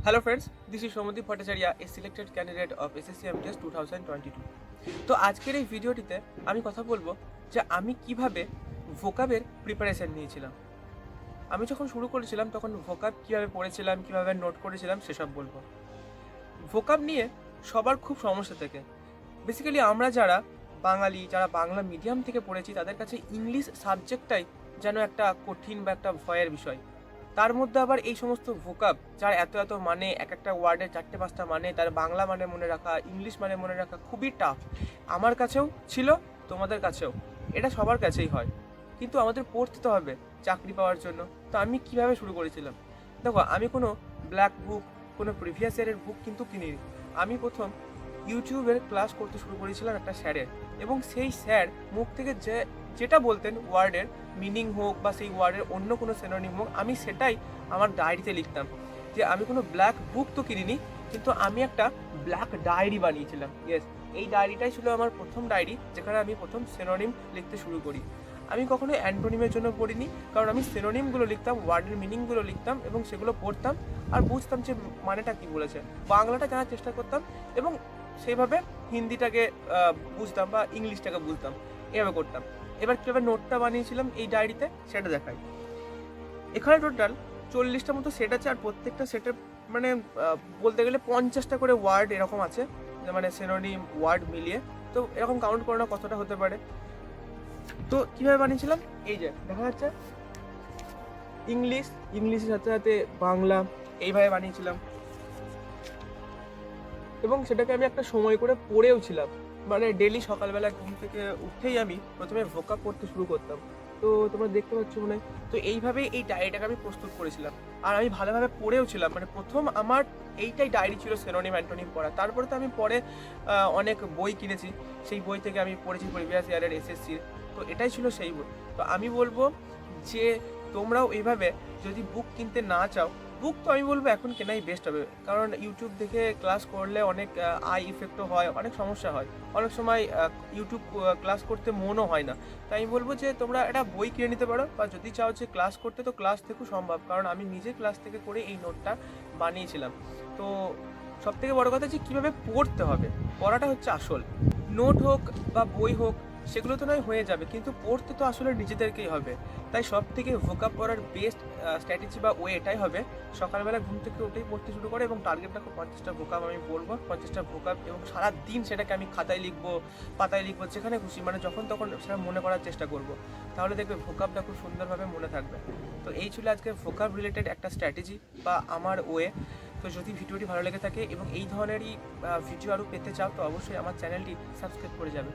Hello friends, this is Shomadip Bhattacharya, a selected candidate of SSC MTS 2022. তো আজকের এই ভিডিওটিতে আমি কথা বলবো যে আমি কিভাবে ভোকাবের প্রিপারেশন নিয়েছিলাম। আমি যখন শুরু করেছিলাম তখন ভোকাব কিভাবে পড়েছিলাম, কিভাবে নোট করেছিলাম সেসব বলবো। ভোকাব নিয়ে সবার খুব সমস্যা থাকে। বেসিক্যালি আমরা যারা বাঙালি, যারা বাংলা মিডিয়াম থেকে পড়েছি তাদের কাছে ইংলিশ সাবজেক্টটাই যেন একটা কঠিন বা একটা ভয়ের বিষয়। তার মধ্যে আবার এই সমস্ত ভোকাব যার এত এত মানে, এক একটা ওয়ার্ডের 4-5টা মানে, তার বাংলা মানে মনে রাখা, ইংলিশ মানে মনে রাখা খুবই টাফ। আমার কাছেও ছিল, তোমাদের কাছেও, এটা সবার কাছেই হয়। কিন্তু আমাদের পড়তে তো হবে চাকরি পাওয়ার জন্য। তো আমি কিভাবে শুরু করেছিলাম? দেখো, আমি কোনো ব্ল্যাক বুক, কোনো প্রিভিয়াস ইয়ারের বুক কিন্তু কিনিনি। আমি প্রথম ইউটিউবের ক্লাস করতে শুরু করেছিলাম একটা স্যারের, এবং সেই স্যার মুখ থেকে যেটা বলতেন ওয়ার্ডের মিনিং হোক বা সেই ওয়ার্ডের অন্য কোনো সিনোনিম হোক, আমি সেটাই আমার ডায়েরিতে লিখতাম। যে আমি কোনো ব্ল্যাক বুক তো কিনিনি, কিন্তু আমি একটা ব্ল্যাক ডায়েরি বানিয়েছিলাম। ইয়েস, এই ডায়েরিটাই ছিল আমার প্রথম ডায়েরি, যেখানে আমি প্রথম সিনোনিম লিখতে শুরু করি। আমি কখনো অ্যান্টোনিমের জন্য পড়িনি, কারণ আমি সিনোনিমগুলো লিখতাম, ওয়ার্ডের মিনিংগুলো লিখতাম এবং সেগুলো পড়তাম আর বুঝতাম যে মানেটা কী বলেছে। বাংলাটা জানার চেষ্টা করতাম এবং সেইভাবে হিন্দিটাকে বুঝতাম বা ইংলিশটাকে বুঝতাম, এভাবে করতাম। এবার কীভাবে নোটটা বানিয়েছিলাম এই ডায়েরিতে সেটা দেখাই। এখানে টোটাল 40টা মতো সেট আছে, আর প্রত্যেকটা সেটের মানে বলতে গেলে 50টা করে ওয়ার্ড এরকম আছে, মানে সিনোনিম ওয়ার্ড মিলিয়ে। তো এরকম কাউন্ট করে না কতটা হতে পারে। তো কীভাবে বানিয়েছিলাম, এই যে দেখা যাচ্ছে ইংলিশের সাথে সাথে বাংলা, এইভাবে বানিয়েছিলাম। এবং সেটাকে আমি একটা সময় করে পড়েও ছিলাম, মানে ডেলি সকালবেলা ঘুম থেকে উঠেই আমি প্রথমে ভোকাব পড়তে শুরু করতাম। তো তোমরা দেখতে পাচ্ছ মনে হয়। তো এইভাবেই এই ডায়েরিটাকে আমি প্রস্তুত করেছিলাম, আর আমি ভালোভাবে পড়েও ছিলাম। মানে প্রথম আমার এইটাই ডায়েরি ছিল সিনোনিম অ্যান্টোনিম পড়া। তারপরে তো আমি পরে অনেক বই কিনেছি, সেই বই থেকে আমি পড়েছি প্রিভিয়াস ইয়ারের এসএসসির। তো এটাই ছিল সেই বই। তো আমি বলবো যে তোমরাও এইভাবে, যদি বুক কিনতে না চাও, বুক তো আমি বলবো এখন কেনাই বেস্ট হবে, কারণ ইউটিউব দেখে ক্লাস করলে অনেক আই ইফেক্টও হয়, অনেক সমস্যা হয়। অনেক সময় ইউটিউব ক্লাস করতে মনও হয় না। তাই আমি বলবো যে তোমরা একটা বই কিনে নিতে পারো, বা যদি চাও যে ক্লাস করতে, তো ক্লাস থেকেও সম্ভব, কারণ আমি নিজে ক্লাস থেকে করে এই নোটটা বানিয়েছিলাম। তো সবথেকে বড় কথা যে কীভাবে পড়তে হবে, পড়াটা হচ্ছে আসল। নোট হোক বা বই হোক, সেগুলো তো নয় হয়ে যাবে, কিন্তু পড়তে তো আসলে নিজেদেরকেই হবে। তাই সব থেকে ভোকাব পড়ার বেস্ট স্ট্র্যাটেজি বা ওয়ে এটাই হবে, সকালবেলা ঘুম থেকে উঠেই পড়তে শুরু করে এবং টার্গেট রাখো 50টা ভোকাব আমি পড়বো, 50টা ভোকাব, এবং সারা দিন সেটাকে আমি খাতায় লিখবো, পাতায় লিখবো, যেখানে খুশি, মানে যখন তখন সেটা মনে করার চেষ্টা করব। তাহলে দেখবে ভোকাবটা খুব সুন্দরভাবে মনে থাকবে। তো এই ছিল আজকে ভোকাব রিলেটেড একটা স্ট্র্যাটেজি বা আমার ওয়ে। তো যদি ভিডিওটি ভালো লেগে থাকে এবং এই ধরনেরই ভিডিও আরও পেতে চাও, তো অবশ্যই আমার চ্যানেলটি সাবস্ক্রাইব করে যাবে।